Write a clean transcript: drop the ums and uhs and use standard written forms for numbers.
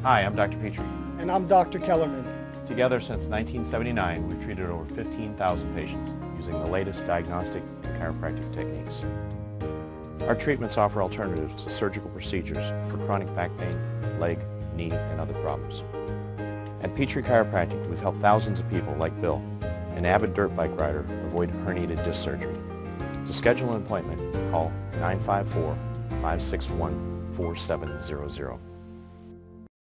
Hi, I'm Dr. Petrie. And I'm Dr. Kellerman. Together since 1979, we've treated over 15,000 patients using the latest diagnostic and chiropractic techniques. Our treatments offer alternatives to surgical procedures for chronic back pain, leg, knee, and other problems. At Petrie Chiropractic, we've helped thousands of people like Bill, an avid dirt bike rider, avoid herniated disc surgery. To schedule an appointment, call 954-561-4700.